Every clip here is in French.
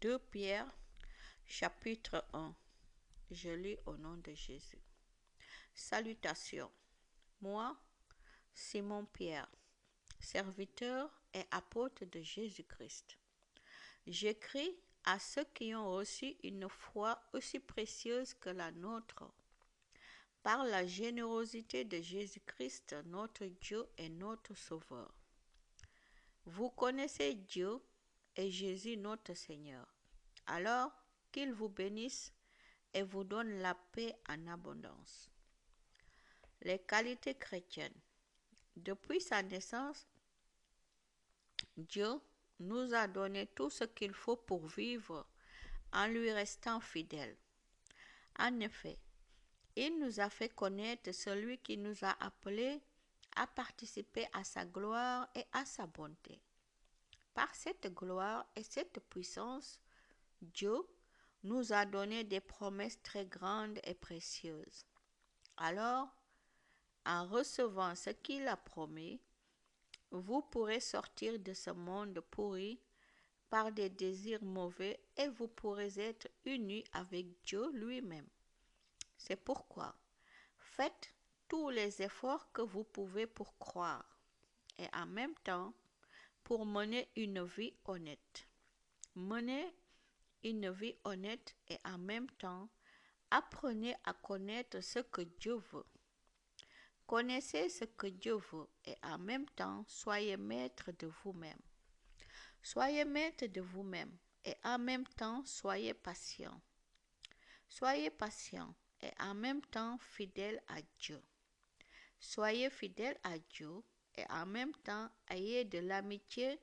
2 Pierre, chapitre 1. Je lis au nom de Jésus. Salutations. Moi, Simon Pierre, serviteur et apôtre de Jésus-Christ. J'écris à ceux qui ont reçu une foi aussi précieuse que la nôtre, par la générosité de Jésus-Christ, notre Dieu et notre Sauveur. Vous connaissez Dieu et Jésus notre Seigneur. Alors qu'il vous bénisse et vous donne la paix en abondance. Les qualités chrétiennes. Depuis sa naissance, Dieu nous a donné tout ce qu'il faut pour vivre en lui restant fidèle. En effet, il nous a fait connaître celui qui nous a appelés à participer à sa gloire et à sa bonté. Par cette gloire et cette puissance, Dieu nous a donné des promesses très grandes et précieuses. Alors, en recevant ce qu'il a promis, vous pourrez sortir de ce monde pourri par des désirs mauvais et vous pourrez être unis avec Dieu lui-même. C'est pourquoi faites tous les efforts que vous pouvez pour croire et en même temps pour mener une vie honnête. Menez une vie honnête et en même temps apprenez à connaître ce que Dieu veut. Connaissez ce que Dieu veut et en même temps soyez maître de vous-même. Soyez maître de vous-même et en même temps soyez patient. Soyez patient et en même temps fidèle à Dieu. Soyez fidèle à Dieu et en même temps ayez de l'amitié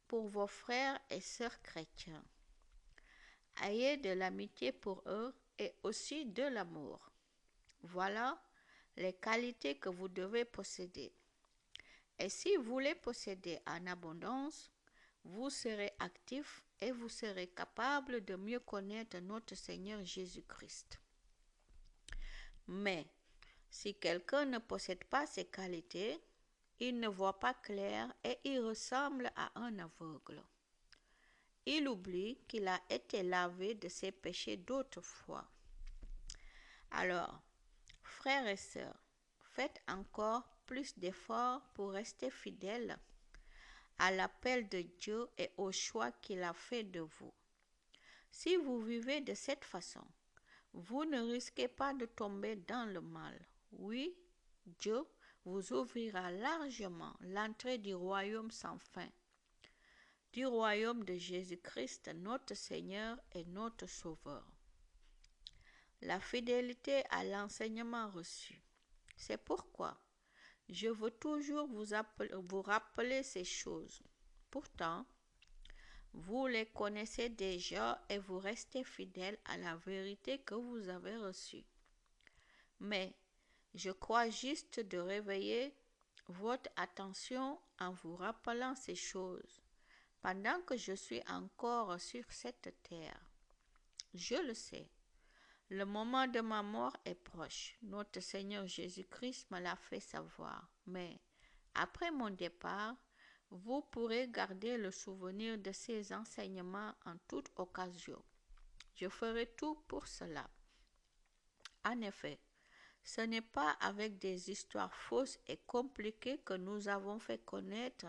pour vos frères et sœurs chrétiens. Ayez de l'amitié pour eux et aussi de l'amour. Voilà les qualités que vous devez posséder. Et si vous les possédez en abondance, vous serez actif et vous serez capable de mieux connaître notre Seigneur Jésus-Christ. Mais si quelqu'un ne possède pas ces qualités, il ne voit pas clair et il ressemble à un aveugle. Il oublie qu'il a été lavé de ses péchés d'autrefois. Alors, frères et sœurs, faites encore plus d'efforts pour rester fidèles à l'appel de Dieu et au choix qu'il a fait de vous. Si vous vivez de cette façon, vous ne risquez pas de tomber dans le mal. Oui, Dieu vous ouvrira largement l'entrée du royaume sans fin, du royaume de Jésus-Christ, notre Seigneur et notre Sauveur. La fidélité à l'enseignement reçu. C'est pourquoi je veux toujours vous rappeler ces choses. Pourtant, vous les connaissez déjà et vous restez fidèles à la vérité que vous avez reçue. Mais je crois juste de réveiller votre attention en vous rappelant ces choses pendant que je suis encore sur cette terre. Je le sais. Le moment de ma mort est proche. Notre Seigneur Jésus-Christ me l'a fait savoir. Mais après mon départ, vous pourrez garder le souvenir de ces enseignements en toute occasion. Je ferai tout pour cela. En effet, ce n'est pas avec des histoires fausses et compliquées que nous avons fait connaître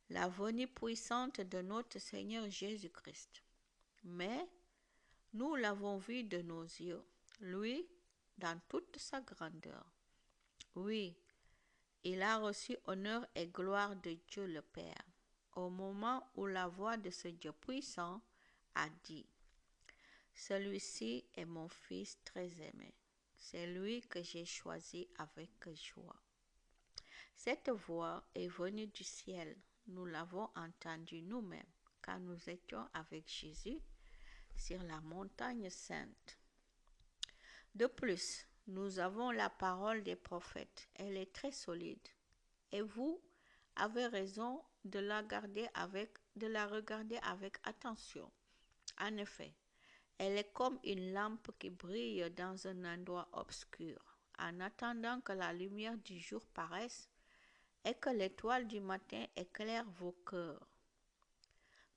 la venue puissante de notre Seigneur Jésus-Christ. Mais nous l'avons vu de nos yeux, lui, dans toute sa grandeur. Oui, il a reçu honneur et gloire de Dieu le Père, au moment où la voix de ce Dieu puissant a dit, « Celui-ci est mon Fils très aimé, c'est lui que j'ai choisi avec joie. » Cette voix est venue du ciel, nous l'avons entendue nous-mêmes quand nous étions avec Jésus sur la montagne sainte. De plus, nous avons la parole des prophètes. Elle est très solide. Et vous avez raison de la regarder avec attention. En effet, elle est comme une lampe qui brille dans un endroit obscur, en attendant que la lumière du jour paraisse et que l'étoile du matin éclaire vos cœurs.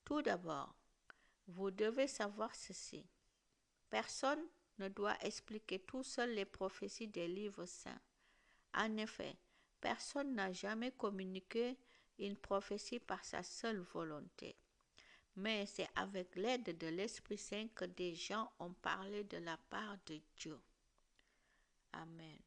Tout d'abord, Vous devez savoir ceci. Personne ne doit expliquer tout seul les prophéties des livres saints. En effet, personne n'a jamais communiqué une prophétie par sa seule volonté. Mais c'est avec l'aide de l'Esprit Saint que des gens ont parlé de la part de Dieu. Amen.